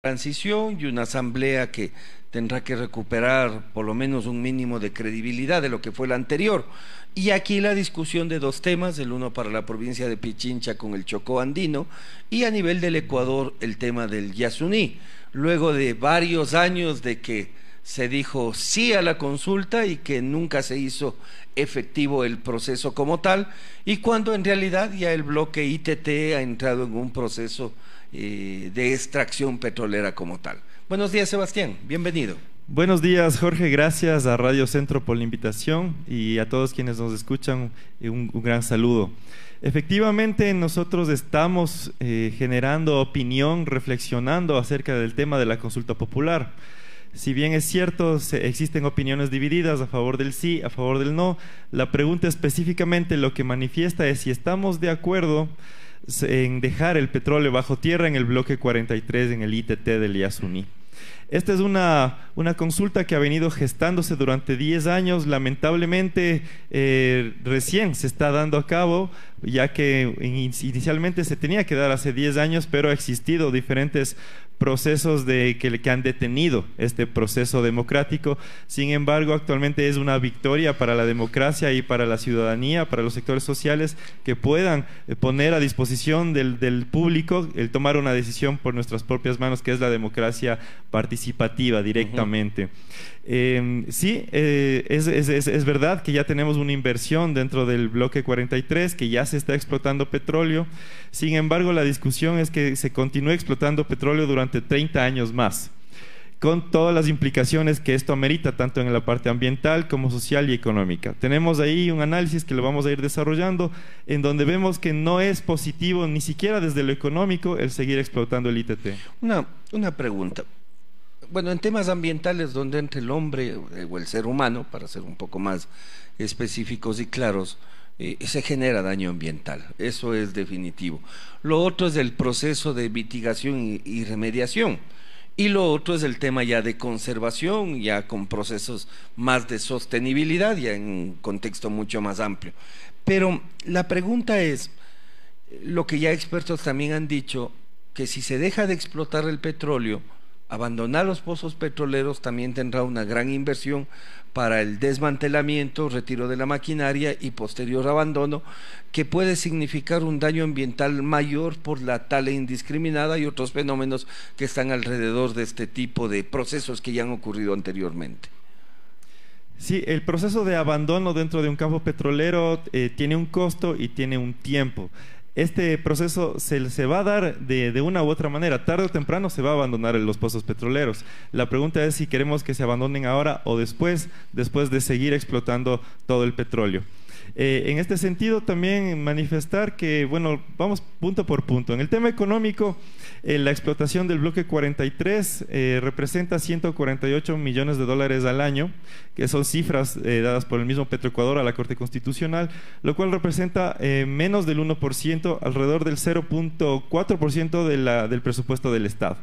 transición y una asamblea que tendrá que recuperar por lo menos un mínimo de credibilidad de lo que fue la anterior. Y aquí la discusión de dos temas, el uno para la provincia de Pichincha con el Chocó andino y a nivel del Ecuador el tema del Yasuní. Luego de varios años de que se dijo sí a la consulta y que nunca se hizo efectivo el proceso como tal, y cuando en realidad ya el bloque ITT ha entrado en un proceso de extracción petrolera como tal. Buenos días, Sebastián, bienvenido. Buenos días, Jorge, gracias a Radio Centro por la invitación y a todos quienes nos escuchan un gran saludo. Efectivamente, nosotros estamos generando opinión, reflexionando acerca del tema de la consulta popular. Si bien es cierto, existen opiniones divididas a favor del sí, a favor del no, la pregunta específicamente lo que manifiesta es si estamos de acuerdo en dejar el petróleo bajo tierra en el bloque 43 en el ITT del Yasuní. Esta es una consulta que ha venido gestándose durante 10 años, lamentablemente recién se está dando a cabo, ya que inicialmente se tenía que dar hace 10 años, pero ha existido diferentes procesos que han detenido este proceso democrático. Sin embargo, actualmente es una victoria para la democracia y para la ciudadanía, para los sectores sociales, que puedan poner a disposición del público el tomar una decisión por nuestras propias manos, que es la democracia participativa directamente. Sí, es verdad que ya tenemos una inversión dentro del bloque 43, que ya se está explotando petróleo. Sin embargo, la discusión es que se continúe explotando petróleo durante 30 años más, con todas las implicaciones que esto amerita, tanto en la parte ambiental como social y económica. Tenemos ahí un análisis que lo vamos a ir desarrollando, en donde vemos que no es positivo, ni siquiera desde lo económico, el seguir explotando el ITT. Una pregunta. Bueno, en temas ambientales donde entre el hombre o el ser humano, para ser un poco más específicos y claros, se genera daño ambiental, eso es definitivo. Lo otro es el proceso de mitigación y remediación, y lo otro es el tema ya de conservación, ya con procesos más de sostenibilidad, ya en un contexto mucho más amplio. Pero la pregunta es, lo que ya expertos también han dicho, que si se deja de explotar el petróleo, abandonar los pozos petroleros también tendrá una gran inversión para el desmantelamiento, retiro de la maquinaria y posterior abandono, que puede significar un daño ambiental mayor por la tala indiscriminada y otros fenómenos que están alrededor de este tipo de procesos que ya han ocurrido anteriormente. Sí, el proceso de abandono dentro de un campo petrolero tiene un costo y tiene un tiempo. Este proceso se va a dar de una u otra manera, tarde o temprano se va a abandonar los pozos petroleros. La pregunta es si queremos que se abandonen ahora o después de seguir explotando todo el petróleo. En este sentido también manifestar que, bueno, vamos punto por punto. En el tema económico, la explotación del bloque 43 representa 148 millones de dólares al año, que son cifras dadas por el mismo Petroecuador a la Corte Constitucional, lo cual representa menos del 1%, alrededor del 0.4% del presupuesto del Estado.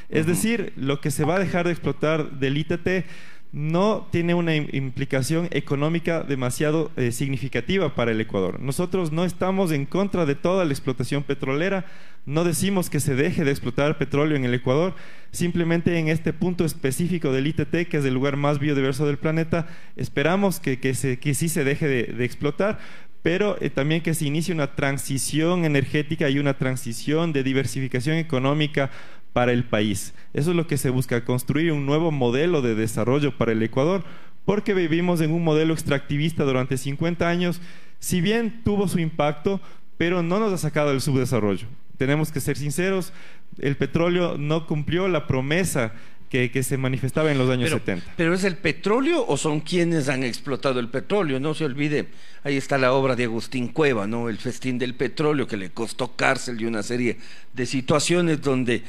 Es decir, lo que se va a dejar de explotar del ITT no tiene una implicación económica demasiado significativa para el Ecuador. Nosotros no estamos en contra de toda la explotación petrolera, no decimos que se deje de explotar petróleo en el Ecuador, simplemente en este punto específico del ITT, que es el lugar más biodiverso del planeta, esperamos que sí se deje de explotar, pero también que se inicie una transición energética y una transición de diversificación económica para el país. Eso es lo que se busca, construir un nuevo modelo de desarrollo para el Ecuador, porque vivimos en un modelo extractivista durante 50 años, si bien tuvo su impacto, pero no nos ha sacado del subdesarrollo. Tenemos que ser sinceros, el petróleo no cumplió la promesa que se manifestaba en los años 70. ¿Pero es el petróleo o son quienes han explotado el petróleo? No se olvide, ahí está la obra de Agustín Cueva, ¿no? El festín del petróleo, que le costó cárcel y una serie de situaciones donde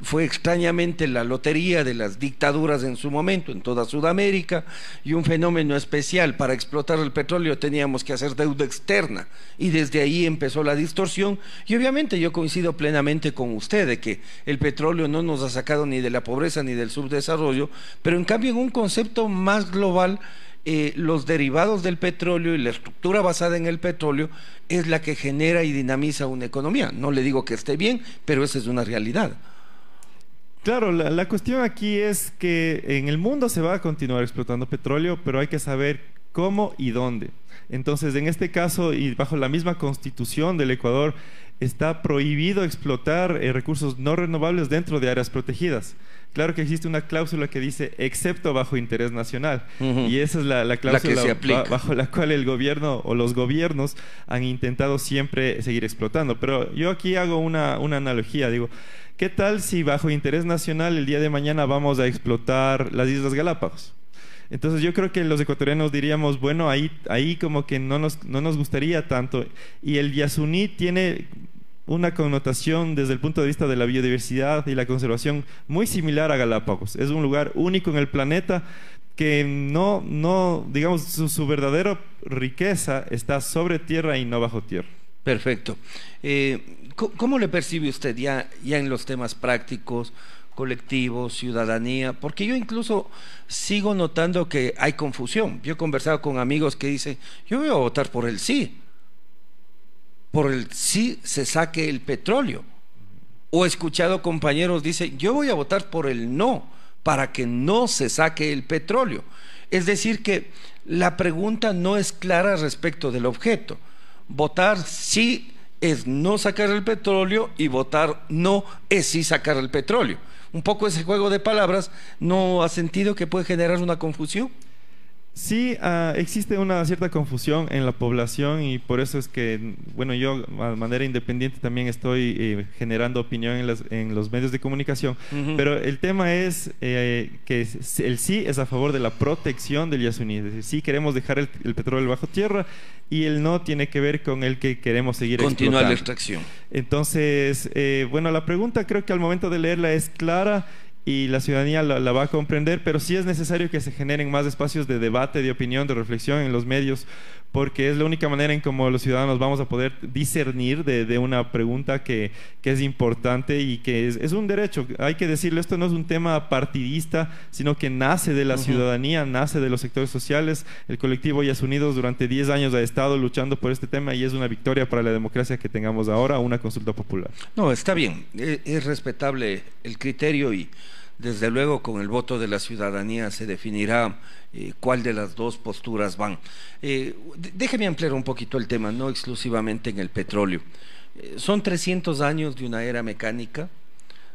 fue extrañamente la lotería de las dictaduras en su momento, en toda Sudamérica, y un fenómeno especial. Para explotar el petróleo teníamos que hacer deuda externa, y desde ahí empezó la distorsión, y obviamente yo coincido plenamente con usted de que el petróleo no nos ha sacado ni de la pobreza ni del subdesarrollo, pero en cambio en un concepto más global, los derivados del petróleo y la estructura basada en el petróleo es la que genera y dinamiza una economía. No le digo que esté bien, pero esa es una realidad. Claro, la cuestión aquí es que en el mundo se va a continuar explotando petróleo, pero hay que saber cómo y dónde. Entonces, en este caso, y bajo la misma constitución del Ecuador, está prohibido explotar recursos no renovables dentro de áreas protegidas. Claro que existe una cláusula que dice excepto bajo interés nacional. Y esa es la cláusula bajo la cual el gobierno o los gobiernos han intentado siempre seguir explotando. Pero yo aquí hago una analogía, digo, ¿qué tal si bajo interés nacional el día de mañana vamos a explotar las Islas Galápagos? Entonces yo creo que los ecuatorianos diríamos, bueno, ahí como que no nos gustaría tanto. Y el Yasuní tiene una connotación desde el punto de vista de la biodiversidad y la conservación muy similar a Galápagos. Es un lugar único en el planeta que digamos, su verdadera riqueza está sobre tierra y no bajo tierra. Perfecto. ¿Cómo le percibe usted ya en los temas prácticos, colectivos, ciudadanía? Porque yo incluso sigo notando que hay confusión. Yo he conversado con amigos que dicen, yo voy a votar por el sí. Por el sí se saque el petróleo. O he escuchado compañeros dicen, yo voy a votar por el no, para que no se saque el petróleo. Es decir que la pregunta no es clara respecto del objeto. Votar sí es no sacar el petróleo y votar no es sí sacar el petróleo. Un poco ese juego de palabras, ¿no ha sentido que puede generar una confusión? Sí, existe una cierta confusión en la población y por eso es que, bueno, yo de manera independiente también estoy generando opinión en los medios de comunicación, pero el tema es que el sí es a favor de la protección del Yasuní, es decir, sí queremos dejar el petróleo bajo tierra y el no tiene que ver con el que queremos seguir continuar explotando. La extracción. Entonces, bueno, la pregunta creo que al momento de leerla es clara y la ciudadanía la va a comprender, pero sí es necesario que se generen más espacios de debate, de opinión, de reflexión en los medios, porque es la única manera en cómo los ciudadanos vamos a poder discernir de una pregunta que es importante y que es un derecho. Hay que decirlo, esto no es un tema partidista, sino que nace de la ciudadanía, nace de los sectores sociales. El colectivo Yasunidos durante 10 años ha estado luchando por este tema y es una victoria para la democracia que tengamos ahora una consulta popular. No, está bien, es respetable el criterio y desde luego con el voto de la ciudadanía se definirá cuál de las dos posturas van. Déjeme ampliar un poquito el tema, no exclusivamente en el petróleo. Son 300 años de una era mecánica,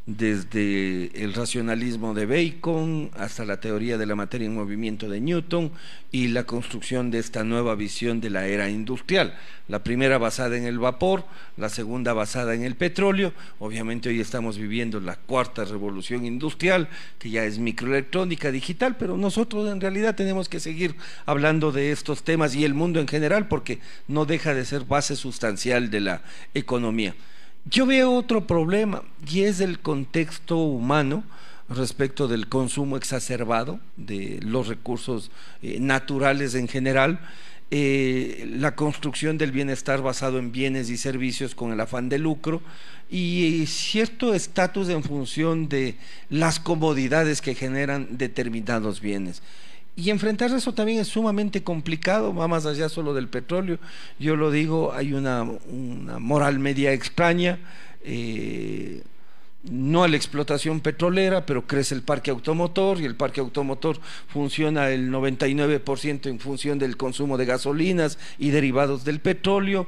desde el racionalismo de Bacon hasta la teoría de la materia en movimiento de Newton y la construcción de esta nueva visión de la era industrial, la primera basada en el vapor, la segunda basada en el petróleo. Obviamente hoy estamos viviendo la cuarta revolución industrial, que ya es microelectrónica, digital, pero nosotros en realidad tenemos que seguir hablando de estos temas y el mundo en general, porque no deja de ser base sustancial de la economía. Yo veo otro problema y es el contexto humano respecto del consumo exacerbado de los recursos naturales en general, la construcción del bienestar basado en bienes y servicios con el afán de lucro y cierto estatus en función de las comodidades que generan determinados bienes. Y enfrentar eso también es sumamente complicado, va más allá solo del petróleo. Yo lo digo, hay una moral media extraña, no a la explotación petrolera, pero crece el parque automotor y el parque automotor funciona el 99% en función del consumo de gasolinas y derivados del petróleo,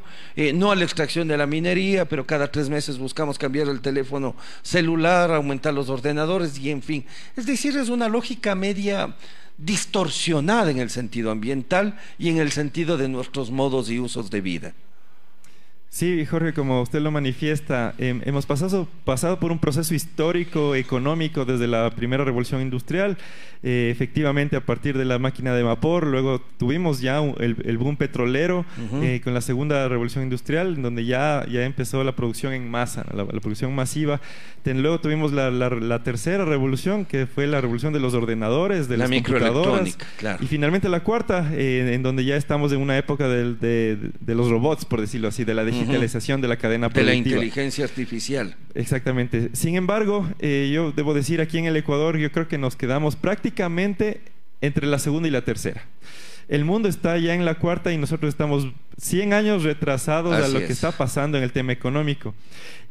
no a la extracción de la minería, pero cada 3 meses buscamos cambiar el teléfono celular, aumentar los ordenadores y en fin. Es decir, es una lógica media distorsionada en el sentido ambiental y en el sentido de nuestros modos y usos de vida. Sí, Jorge, como usted lo manifiesta, hemos pasado por un proceso histórico, económico desde la primera revolución industrial, efectivamente a partir de la máquina de vapor, luego tuvimos ya el boom petrolero con la segunda revolución industrial, en donde ya empezó la producción en masa, la producción masiva. Luego tuvimos la tercera revolución, que fue la revolución de los ordenadores, de las computadoras, claro. Y finalmente la cuarta, en donde ya estamos en una época de los robots, por decirlo así, de la digitalización de la cadena productiva. De la inteligencia artificial. Exactamente. Sin embargo, yo debo decir, aquí en el Ecuador, yo creo que nos quedamos prácticamente entre la segunda y la tercera. El mundo está ya en la cuarta y nosotros estamos 100 años retrasados a lo que está pasando en el tema económico.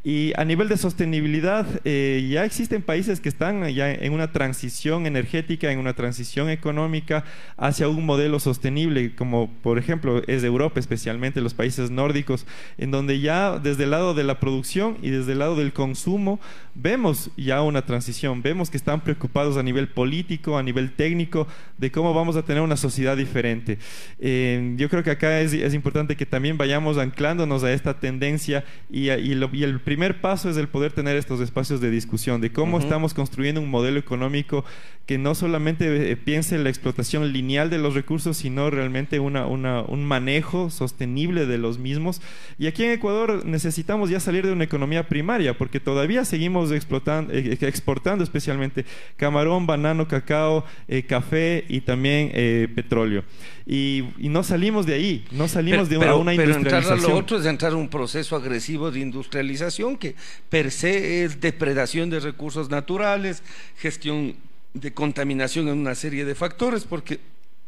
Y a nivel de sostenibilidad, ya existen países que están ya en una transición energética, en una transición económica hacia un modelo sostenible, como por ejemplo es Europa, especialmente los países nórdicos, en donde ya desde el lado de la producción y desde el lado del consumo vemos ya una transición, vemos que están preocupados a nivel político, a nivel técnico, de cómo vamos a tener una sociedad diferente. Yo creo que acá es importante que también vayamos anclándonos a esta tendencia y el primer paso es el poder tener estos espacios de discusión de cómo estamos construyendo un modelo económico que no solamente piense en la explotación lineal de los recursos, sino realmente un manejo sostenible de los mismos. Y aquí en Ecuador necesitamos ya salir de una economía primaria, porque todavía seguimos exportando especialmente camarón, banano, cacao, café y también petróleo. Y no salimos de ahí, no salimos de una industrialización. Pero entrar a lo otro es entrar a un proceso agresivo de industrialización que per se es depredación de recursos naturales, gestión de contaminación en una serie de factores, porque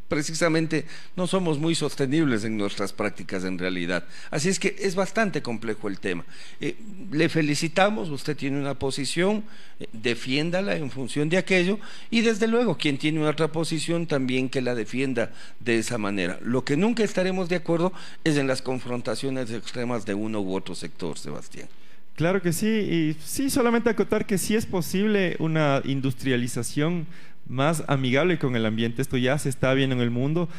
precisamente no somos muy sostenibles en nuestras prácticas en realidad. Así es que es bastante complejo el tema. Le felicitamos, usted tiene una posición, defiéndala en función de aquello, y desde luego quien tiene una otra posición también que la defienda de esa manera. Lo que nunca estaremos de acuerdo es en las confrontaciones extremas de uno u otro sector, Sebastián. Claro que sí, y sí, solamente acotar que sí es posible una industrialización más amigable con el ambiente. Esto ya se está viendo en el mundo.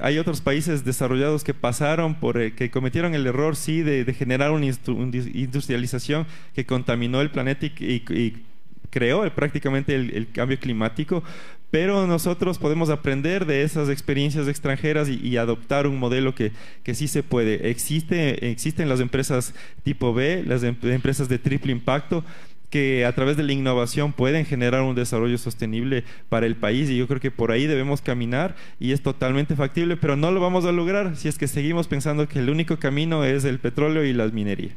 Hay otros países desarrollados que pasaron que cometieron el error, sí, de generar una industrialización que contaminó el planeta y creó prácticamente el cambio climático, pero nosotros podemos aprender de esas experiencias extranjeras y adoptar un modelo que sí se puede. Existen las empresas tipo B, las empresas de triple impacto, que a través de la innovación pueden generar un desarrollo sostenible para el país, y yo creo que por ahí debemos caminar y es totalmente factible, pero no lo vamos a lograr si es que seguimos pensando que el único camino es el petróleo y la minería.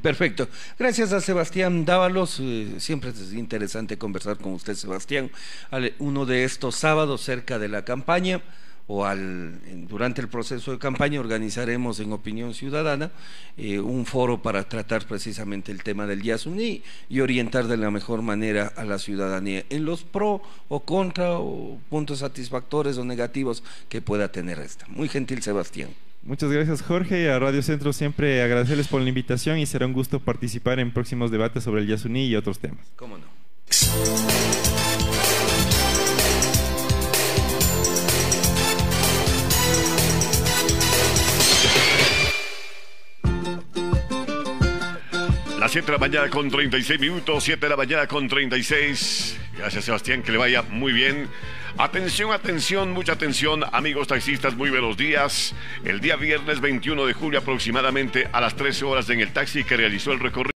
Perfecto. Gracias a Sebastián Dávalos. Siempre es interesante conversar con usted, Sebastián. Uno de estos sábados cerca de la campaña durante el proceso de campaña organizaremos en Opinión Ciudadana un foro para tratar precisamente el tema del Yasuní y orientar de la mejor manera a la ciudadanía en los pro o contra o puntos satisfactorios o negativos que pueda tener esta. Muy gentil, Sebastián. Muchas gracias, Jorge. A Radio Centro siempre agradecerles por la invitación y será un gusto participar en próximos debates sobre el Yasuní y otros temas. ¿Cómo no? Las 7 de la mañana con 36 minutos, 7 de la mañana con 36. Gracias, Sebastián, que le vaya muy bien. Atención, atención, mucha atención, amigos taxistas, muy buenos días. El día viernes 21 de julio aproximadamente a las 13 horas en el taxi que realizó el recorrido